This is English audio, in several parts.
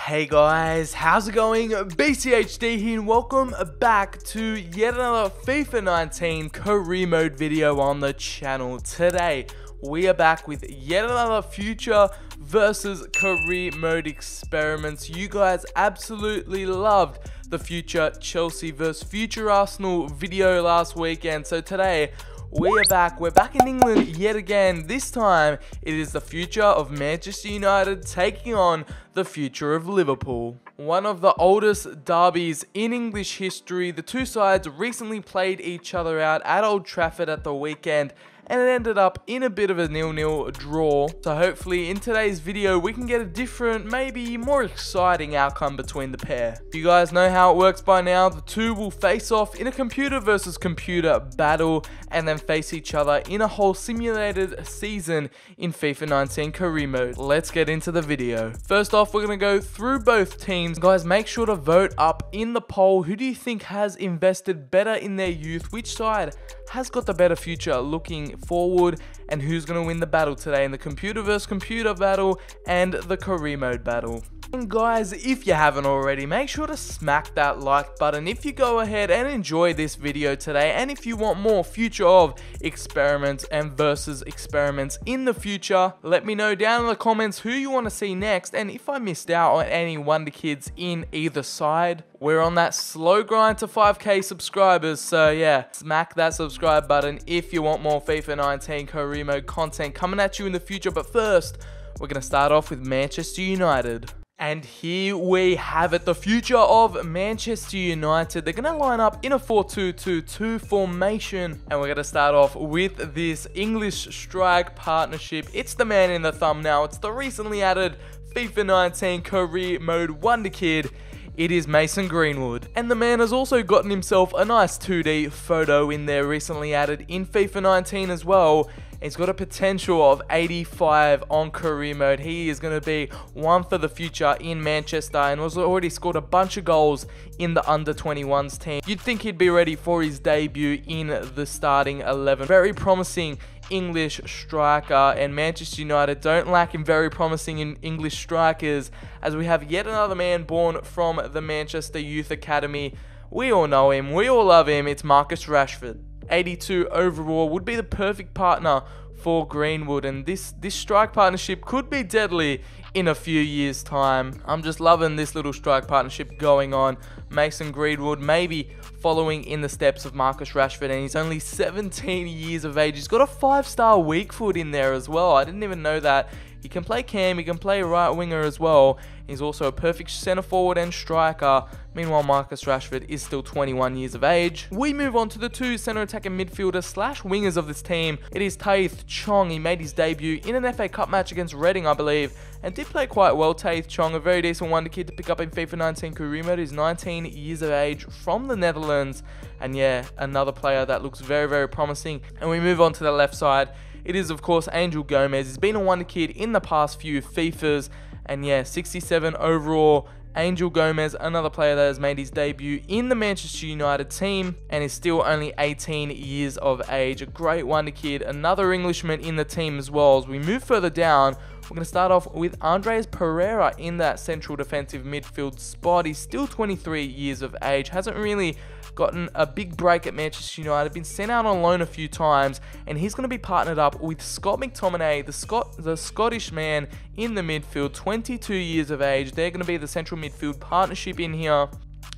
Hey guys, how's it going? BCHD here and welcome back to yet another FIFA 19 career mode video on the channel. Today, we are back with yet another future versus career mode experiments. You guys absolutely loved the future Chelsea versus future Arsenal video last weekend. So today, we're back in England yet again. This time, it is the future of Manchester United taking on the future of Liverpool. One of the oldest derbies in English history. The two sides recently played each other out at Old Trafford at the weekend, and it ended up in a bit of a 0-0 draw. So hopefully in today's video we can get a different, maybe more exciting outcome between the pair. You guys know how it works by now. The two will face off in a computer versus computer battle and then face each other in a whole simulated season in FIFA 19 career mode. Let's get into the video. First off, we're going to go through both teams. Guys, make sure to vote up in the poll. Who do you think has invested better in their youth? Which side has got the better future looking forward, and who's going to win the battle today in the computer versus computer battle and the career mode battle? And guys, if you haven't already, make sure to smack that like button if you go ahead and enjoy this video today, and if you want more future of experiments and versus experiments in the future, let me know down in the comments who you want to see next, and if I missed out on any Wonder Kids in either side. We're on that slow grind to 5k subscribers, so yeah, smack that subscribe button if you want more FIFA 19 career mode content coming at you in the future. But first, we're going to start off with Manchester United. And here we have it, the future of Manchester United. They're going to line up in a 4-2-2-2 formation. And we're going to start off with this English strike partnership. It's the man in the thumbnail. It's the recently added FIFA 19 career mode wonder kid. It is Mason Greenwood. And the man has also gotten himself a nice 2D photo in there recently added in FIFA 19 as well. He's got a potential of 85 on career mode. He is going to be one for the future in Manchester and has already scored a bunch of goals in the under-21s team. You'd think he'd be ready for his debut in the starting 11. Very promising English striker, and Manchester United don't lack in very promising English strikers, as we have yet another man born from the Manchester Youth Academy. We all know him, we all love him. It's Marcus Rashford. 82 overall would be the perfect partner for Greenwood, and this strike partnership could be deadly in a few years time. I'm just loving this little strike partnership going on. Mason Greenwood maybe following in the steps of Marcus Rashford, and he's only 17 years of age. He's got a 5-star weak foot in there as well. I didn't even know that. He can play cam, he can play right winger as well. He's also a perfect centre forward and striker. Meanwhile, Marcus Rashford is still 21 years of age. We move on to the two centre attacking midfielders slash wingers of this team. It is Taith Chong. He made his debut in an FA Cup match against Reading, I believe, and did play quite well. Taith Chong, a very decent wonder kid to pick up in FIFA 19 career mode. He's 19 years of age from the Netherlands. And yeah, another player that looks very, very promising. And we move on to the left side. It is, of course, Angel Gomez. He's been a wonder kid in the past few FIFAs. And yeah, 67 overall. Angel Gomez, another player that has made his debut in the Manchester United team and is still only 18 years of age. A great wonder kid. Another Englishman in the team as well. As we move further down, we're going to start off with Andres Pereira in that central defensive midfield spot. He's still 23 years of age. Hasn't really gotten a big break at Manchester United. Been sent out on loan a few times, and he's going to be partnered up with Scott McTominay, the Scottish man in the midfield, 22 years of age. They're going to be the central midfield partnership in here.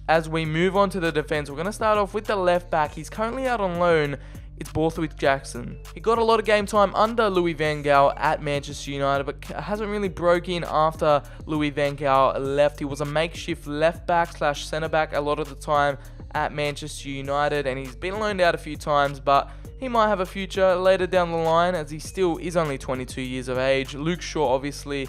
As we move on to the defense, we're going to start off with the left back. He's currently out on loan. It's Borthwick Jackson. He got a lot of game time under Louis van Gaal at Manchester United, but hasn't really broke in after Louis van Gaal left. He was a makeshift left back slash centre back a lot of the time at Manchester United, and he's been loaned out a few times, but he might have a future later down the line, as he still is only 22 years of age. Luke Shaw obviously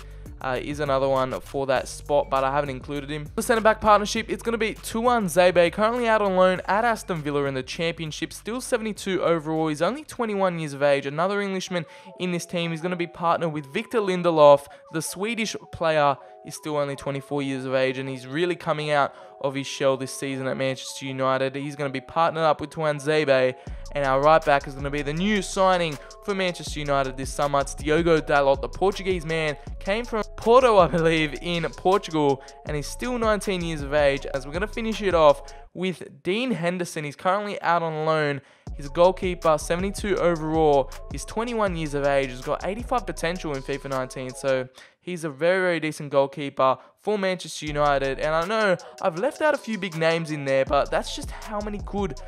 is another one for that spot, but I haven't included him. The centre-back partnership, it's going to be Tuan Zebe, currently out on loan at Aston Villa in the Championship, still 72 overall. He's only 21 years of age. Another Englishman in this team is going to be partnered with Victor Lindelof, the Swedish player. is still only 24 years of age, and he's really coming out of his shell this season at Manchester United. He's going to be partnered up with Tuanzebe, and our right back is going to be the new signing for Manchester United this summer. It's Diogo Dalot, the Portuguese man, came from Porto, I believe, in Portugal, and he's still 19 years of age. As we're going to finish it off with Dean Henderson. He's currently out on loan. He's a goalkeeper, 72 overall. He's 21 years of age. He's got 85 potential in FIFA 19, so he's a very, very decent goalkeeper for Manchester United. And I know I've left out a few big names in there, but that's just how many good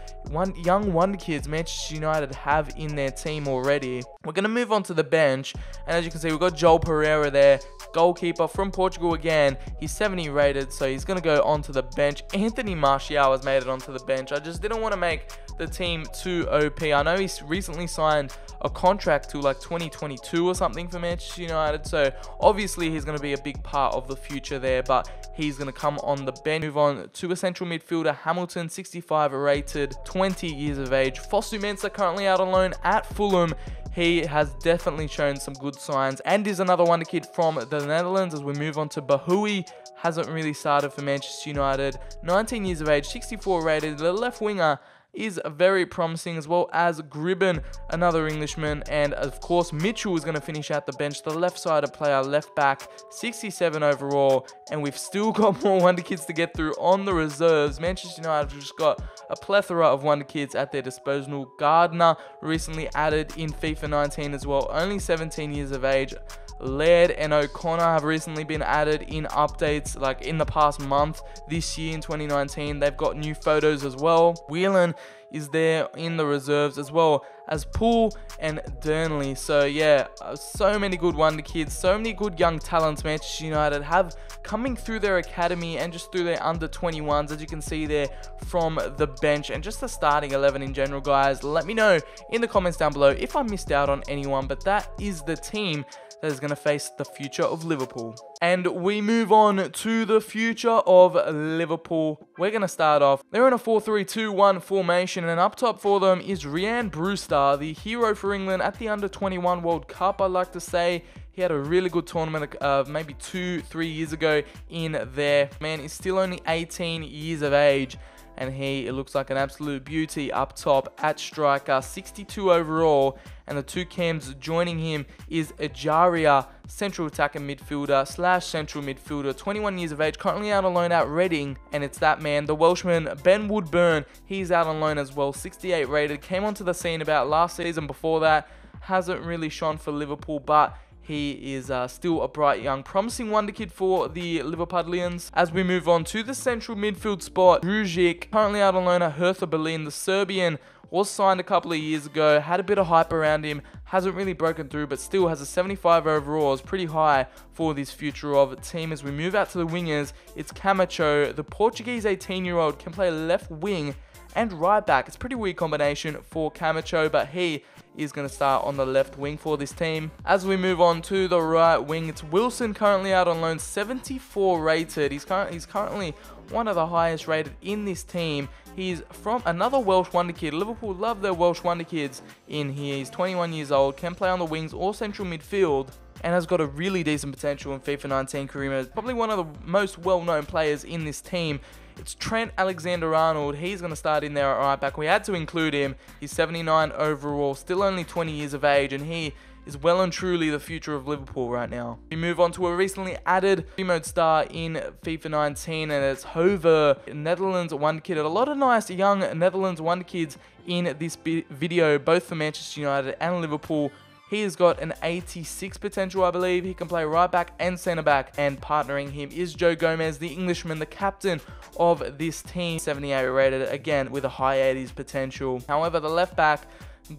young wonder kids Manchester United have in their team already. We're going to move on to the bench, and as you can see, we've got Joel Pereira there, goalkeeper from Portugal again. He's 70 rated, so he's going to go onto the bench. Anthony Martial has made it onto the bench. I just didn't want to make the team too OP. I know he's recently signed a contract to like 2022 or something for Manchester United, so obviously he's going to be a big part of the future there, but he's going to come on the bench. Move on to a central midfielder, Hamilton, 65 rated, 20 years of age. Fosu Mensah currently out on loan at Fulham. He has definitely shown some good signs and is another wonder kid from the Netherlands. As we move on to Bahoui, hasn't really started for Manchester United, 19 years of age, 64 rated. The left winger is very promising, as well as Gribben, another Englishman, and of course Mitchell is going to finish at the bench, the left-sided player, left back, 67 overall. And we've still got more wonder kids to get through on the reserves. Manchester United have just got a plethora of wonder kids at their disposal. Gardner recently added in FIFA 19 as well, only 17 years of age. Laird and O'Connor have recently been added in updates like in the past month this year in 2019. They've got new photos as well. Whelan is there in the reserves, as well as Poole and Durnley. So yeah, so many good wonder kids, so many good young talents Manchester United have coming through their academy and just through their under 21s, as you can see there from the bench, and just the starting 11 in general. Guys, let me know in the comments down below if I missed out on anyone, but that is the team that is going to face the future of Liverpool. And we move on to the future of Liverpool. We're going to start off. They're in a 4-3-2-1 formation, and up top for them is Ryan Brewster, the hero for England at the Under-21 World Cup, I'd like to say. He had a really good tournament maybe 2-3 years ago in there. Man, he's still only 18 years of age, and it looks like an absolute beauty up top at striker, 62 overall. And the two cams joining him is Ajaria, central attacking midfielder / central midfielder, 21 years of age, currently out on loan at Reading. And it's that man, the Welshman, Ben Woodburn. He's out on loan as well, 68 rated, came onto the scene about last season. Before that, hasn't really shone for Liverpool, but he is still a bright, young, promising wonder kid for the Liverpudlians. As we move on to the central midfield spot, Družić, currently out on loan at Hertha Berlin. The Serbian was signed a couple of years ago, had a bit of hype around him, hasn't really broken through, but still has a 75 overall. It's pretty high for this future of team. As we move out to the wingers, it's Camacho, the Portuguese 18-year-old, can play left wing and right back. It's a pretty weird combination for Camacho, but he is going to start on the left wing for this team. As we move on to the right wing, it's Wilson, currently out on loan, 74 rated. He's currently one of the highest rated in this team. He's from another Welsh wonder kid. Liverpool love their Welsh wonder kids in here. He's 21 years old, can play on the wings or central midfield, and has got a really decent potential in FIFA 19 career mode. Probably one of the most well-known players in this team. It's Trent Alexander-Arnold. He's going to start in there at right back. We had to include him. He's 79 overall, still only 20 years of age, and he is well and truly the future of Liverpool right now. We move on to a recently added mode star in FIFA 19, and it's Hover, Netherlands wonder kid. A lot of nice young Netherlands wonder kids in this video, both for Manchester United and Liverpool. He has got an 86 potential, I believe. He can play right back and centre back, and partnering him is Joe Gomez, the Englishman, the captain of this team, 78 rated, again with a high 80s potential. However, the left back,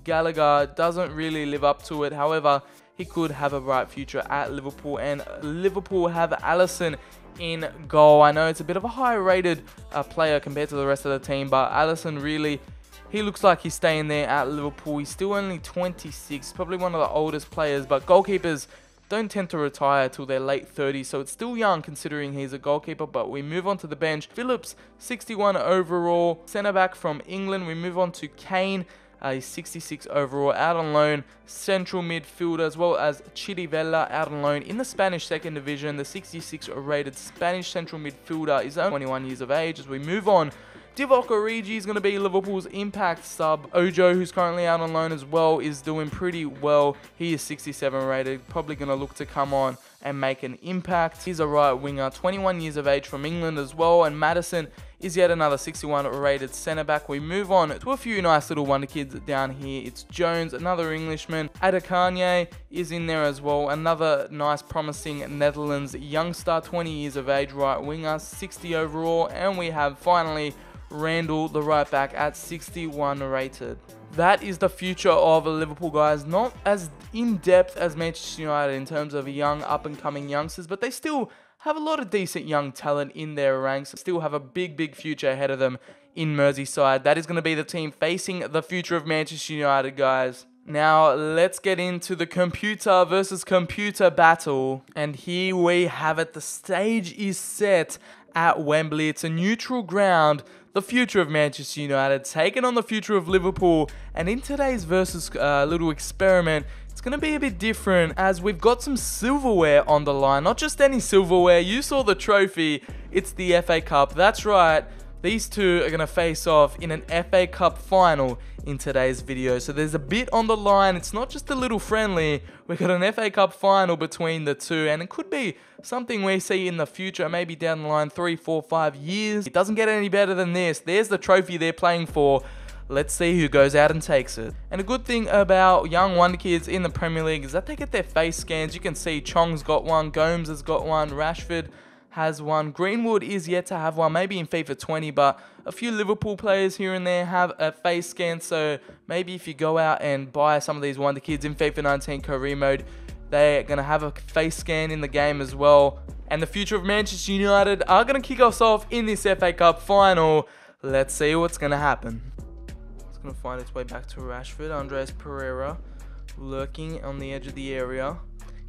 Gallagher, doesn't really live up to it. However, he could have a bright future at Liverpool, and Liverpool have Alisson in goal. I know it's a bit of a higher rated player compared to the rest of the team, but Alisson really, he looks like he's staying there at Liverpool. He's still only 26, probably one of the oldest players, but goalkeepers don't tend to retire till their late 30s, so it's still young considering he's a goalkeeper. But we move on to the bench. Phillips, 61 overall, centre back from England. We move on to Kane, He's 66 overall, out on loan, central midfielder, as well as Chirivella out on loan in the Spanish second division. The 66 rated Spanish central midfielder is only 21 years of age. As we move on, Divock Origi is going to be Liverpool's impact sub. Ojo, who's currently out on loan as well, is doing pretty well. He is 67 rated, probably going to look to come on and make an impact. He's a right winger, 21 years of age from England as well. And Maddison is yet another 61 rated centre back. We move on to a few nice little wonder kids down here. It's Jones, another Englishman. Adekanye is in there as well. Another nice promising Netherlands youngster, 20 years of age, right winger, 60 overall. And we have finally Randall, the right back, at 61 rated. That is the future of Liverpool, guys. Not as in-depth as Manchester United in terms of young, up-and-coming youngsters, but they still have a lot of decent young talent in their ranks. Still have a big future ahead of them in Merseyside. That is going to be the team facing the future of Manchester United, guys. Now, let's get into the computer versus computer battle. And here we have it. The stage is set at Wembley. It's a neutral ground. The future of Manchester United taking on the future of Liverpool. And in today's versus little experiment, it's going to be a bit different as we've got some silverware on the line. Not just any silverware. You saw the trophy. It's the FA Cup. That's right. These two are going to face off in an FA Cup final in today's video. So there's a bit on the line. It's not just a little friendly. We've got an FA Cup final between the two. And it could be something we see in the future, maybe down the line 3, 4, 5 years. It doesn't get any better than this. There's the trophy they're playing for. Let's see who goes out and takes it. And a good thing about young wonder kids in the Premier League is that they get their face scans. You can see Chong's got one, Gomes has got one, Rashford has one. Greenwood is yet to have one, maybe in FIFA 20, but a few Liverpool players here and there have a face scan, so maybe if you go out and buy some of these wonder kids in FIFA 19 career mode, they're going to have a face scan in the game as well. And the future of Manchester United are going to kick us off in this FA Cup final. Let's see what's going to happen. It's going to find its way back to Rashford. Andres Pereira lurking on the edge of the area.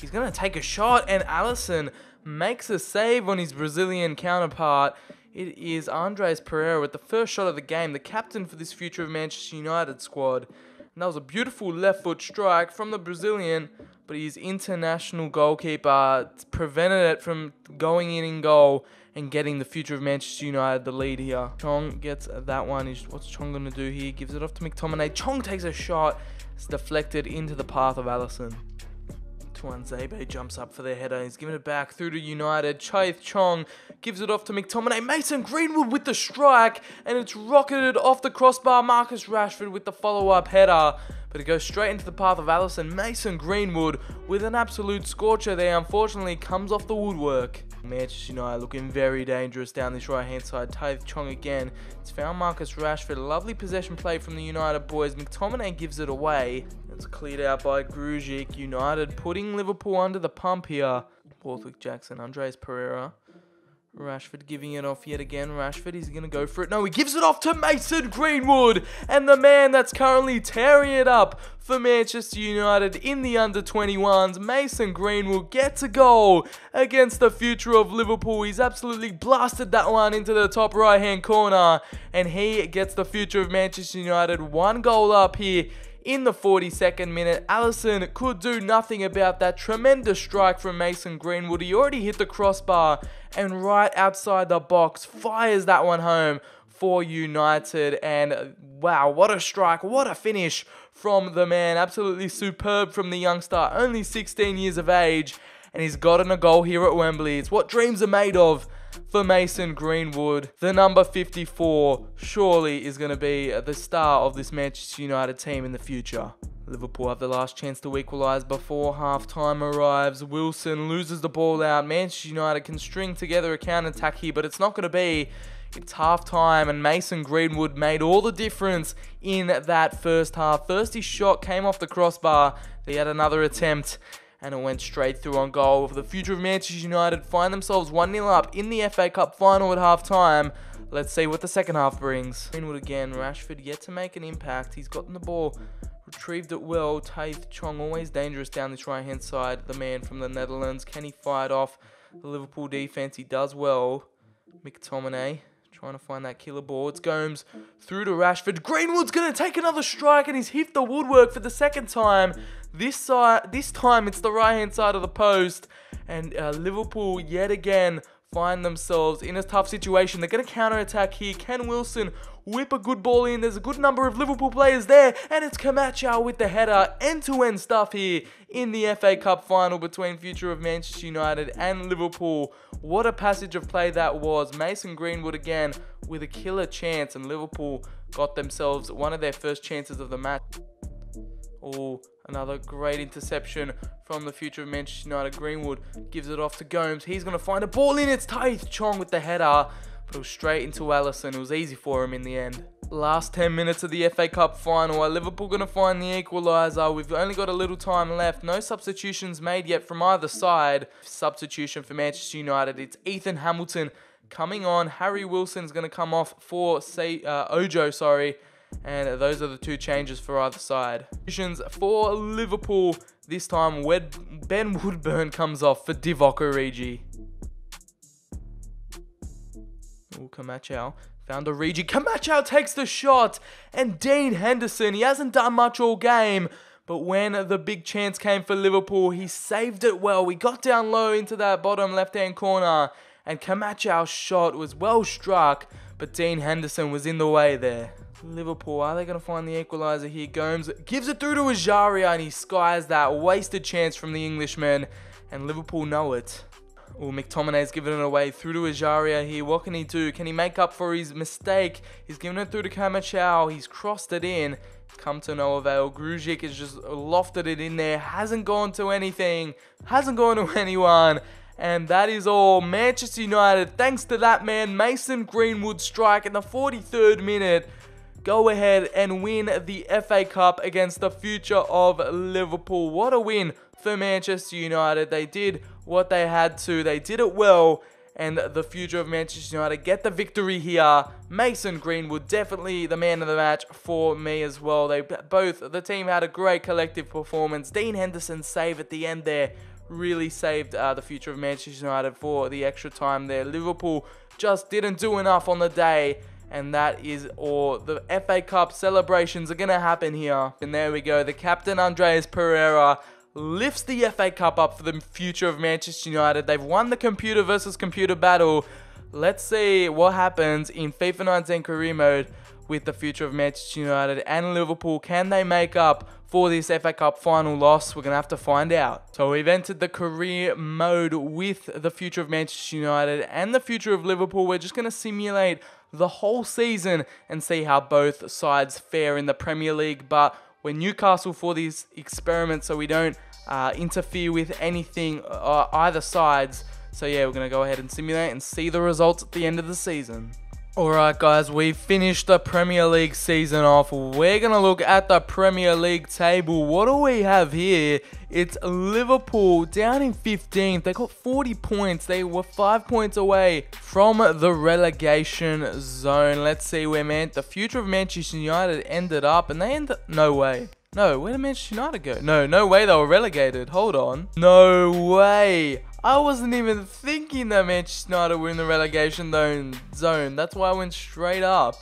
He's going to take a shot, and Alisson makes a save on his Brazilian counterpart. It is Andres Pereira with the first shot of the game, the captain for this future of Manchester United squad. And that was a beautiful left foot strike from the Brazilian, but his international goalkeeper prevented it from going in goal and getting the future of Manchester United the lead here. Chong gets that one. What's Chong going to do here? Gives it off to McTominay. Chong takes a shot. It's deflected into the path of Alisson. Zabe jumps up for their header. He's giving it back through to United. Chaith Chong gives it off to McTominay. Mason Greenwood with the strike, and it's rocketed off the crossbar. Marcus Rashford with the follow-up header, but it goes straight into the path of Alisson. Mason Greenwood with an absolute scorcher there. Unfortunately, comes off the woodwork. Manchester United looking very dangerous down this right-hand side. Chaith Chong again. It's found Marcus Rashford. A lovely possession play from the United boys. McTominay gives it away. It's cleared out by Grujic. United putting Liverpool under the pump here. Borthwick Jackson, Andres Pereira. Rashford giving it off yet again. Rashford, he's going to go for it. No, he gives it off to Mason Greenwood. And the man that's currently tearing it up for Manchester United in the under-21s, Mason Greenwood gets a goal against the future of Liverpool. He's absolutely blasted that one into the top right-hand corner. And he gets the future of Manchester United 1 goal up here in the 42nd minute. Alisson could do nothing about that tremendous strike from Mason Greenwood. He already hit the crossbar and right outside the box fires that one home for United. And wow, what a strike, what a finish from the man. Absolutely superb from the youngster, only 16 years of age, and he's gotten a goal here at Wembley. It's what dreams are made of for Mason Greenwood. The number 54 surely is going to be the star of this Manchester United team in the future. Liverpool have the last chance to equalise before half-time arrives. Wilson loses the ball out. Manchester United can string together a counter-attack here, but it's not going to be. It's half-time, and Mason Greenwood made all the difference in that first half. First, his shot came off the crossbar. He had another attempt, and it went straight through on goal. The future of Manchester United find themselves 1-0 up in the FA Cup final at half-time. Let's see what the second half brings. Greenwood again. Rashford yet to make an impact. He's gotten the ball, retrieved it well. Chaith Chong always dangerous down this right-hand side. The man from the Netherlands. Can he fight off the Liverpool defense? He does well. McTominay Trying to find that killer ball. It's Gomes through to Rashford. Greenwood's going to take another strike, and he's hit the woodwork for the second time. This time it's the right-hand side of the post. And Liverpool, yet again, find themselves in a tough situation. They're going to counter-attack here. Ken Wilson whip a good ball in. There's a good number of Liverpool players there. And it's Camacho with the header. End-to-end stuff here in the FA Cup final between future of Manchester United and Liverpool. What a passage of play that was. Mason Greenwood again with a killer chance. And Liverpool got themselves one of their first chances of the match. Oh, another great interception from the future of Manchester United. Greenwood gives it off to Gomes. He's going to find a ball in. It's Taith Chong with the header. But it was straight into Alisson. It was easy for him in the end. Last 10 minutes of the FA Cup final. Are Liverpool going to find the equaliser? We've only got a little time left. No substitutions made yet from either side. Substitution for Manchester United. It's Ethan Hamilton coming on. Harry Wilson's going to come off for Ojo, And those are the two changes for either side. For Liverpool, this time Ben Woodburn comes off for Divock Origi. Oh, Camacho found Origi. Camacho takes the shot. And Dean Henderson, he hasn't done much all game. But when the big chance came for Liverpool, he saved it well. We got down low into that bottom left-hand corner. And Camacho's shot was well struck. But Dean Henderson was in the way there. Liverpool, are they going to find the equaliser here? Gomes gives it through to Ajaria, and he skies that wasted chance from the Englishman, and Liverpool know it. Oh, McTominay's giving it away through to Ajaria here. What can he do? Can he make up for his mistake? He's giving it through to Camacho. He's crossed it in. Come to no avail. Grujic has just lofted it in there. Hasn't gone to anything. Hasn't gone to anyone. And that is all. Manchester United, thanks to that man, Mason Greenwood strike in the 43rd minute, go ahead and win the FA Cup against the future of Liverpool. What a win for Manchester United. They did what they had to. They did it well. And the future of Manchester United get the victory here. Mason Greenwood, definitely the man of the match for me as well. The team had a great collective performance. Dean Henderson's save at the end there really saved the future of Manchester United for the extra time there. Liverpool just didn't do enough on the day. And that is all. The FA Cup celebrations are going to happen here. And there we go. The captain, Andreas Pereira, lifts the FA Cup up for the future of Manchester United. They've won the computer versus computer battle. Let's see what happens in FIFA 19 career mode with the future of Manchester United and Liverpool. Can they make up for this FA Cup final loss? We're going to have to find out. So we've entered the career mode with the future of Manchester United and the future of Liverpool. We're just going to simulate the whole season and see how both sides fare in the Premier League. But we're Newcastle for this experiment, so we don't interfere with anything either sides. So yeah, we're going to go ahead and simulate and see the results at the end of the season. Alright guys, we've finished the Premier League season off. We're going to look at the Premier League table. What do we have here? It's Liverpool down in 15th. They got 40 points. They were 5 points away from the relegation zone. Let's see where the future of Manchester United ended up. And they ended up... No way. No, where did Manchester United go? No way they were relegated. Hold on. No way. I wasn't even thinking that Manchester United were in the relegation zone. That's why I went straight up.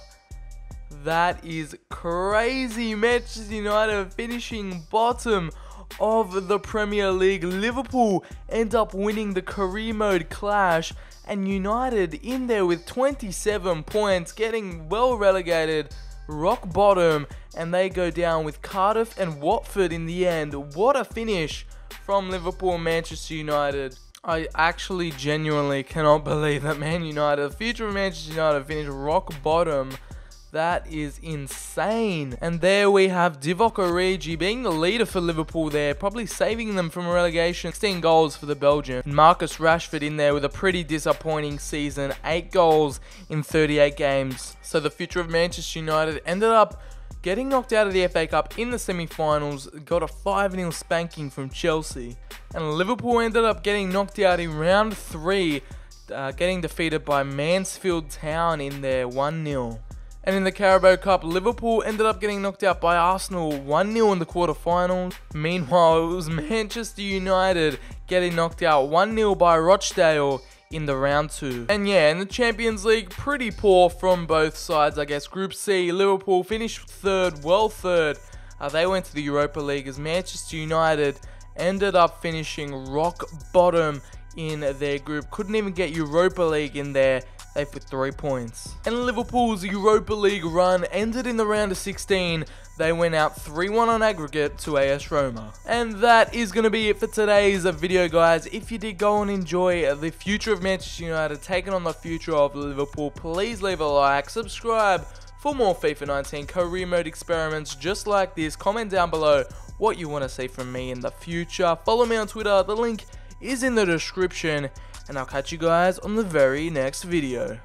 That is crazy. Manchester United finishing bottom of the Premier League. Liverpool end up winning the career mode clash. And United in there with 27 points, getting well relegated, rock bottom. And they go down with Cardiff and Watford in the end. What a finish from Liverpool and Manchester United. I actually genuinely cannot believe that Man United, the future of Manchester United, finished rock bottom. That is insane. And there we have Divock Origi being the leader for Liverpool there, probably saving them from relegation. 16 goals for the Belgian. And Marcus Rashford in there with a pretty disappointing season. 8 goals in 38 games. So the future of Manchester United ended up getting knocked out of the FA Cup in the semi-finals, got a 5-0 spanking from Chelsea. And Liverpool ended up getting knocked out in round 3, getting defeated by Mansfield Town in there 1-0. And in the Carabao Cup, Liverpool ended up getting knocked out by Arsenal 1-0 in the quarterfinals. Meanwhile, it was Manchester United getting knocked out 1-0 by Rochdale in the round 2. And yeah, in the Champions League, pretty poor from both sides, I guess. Group C, Liverpool finished third, well third. They went to the Europa League as Manchester United ended up finishing rock bottom in their group. Couldn't even get Europa League in there. They put 3 points. And Liverpool's Europa League run ended in the round of 16. They went out 3-1 on aggregate to AS Roma. And that is going to be it for today's video, guys. If you did go and enjoy the future of Manchester United taking on the future of Liverpool, please leave a like, subscribe for more FIFA 19 career mode experiments just like this. Comment down below what you want to see from me in the future. Follow me on Twitter. The link is in the description. And I'll catch you guys on the very next video.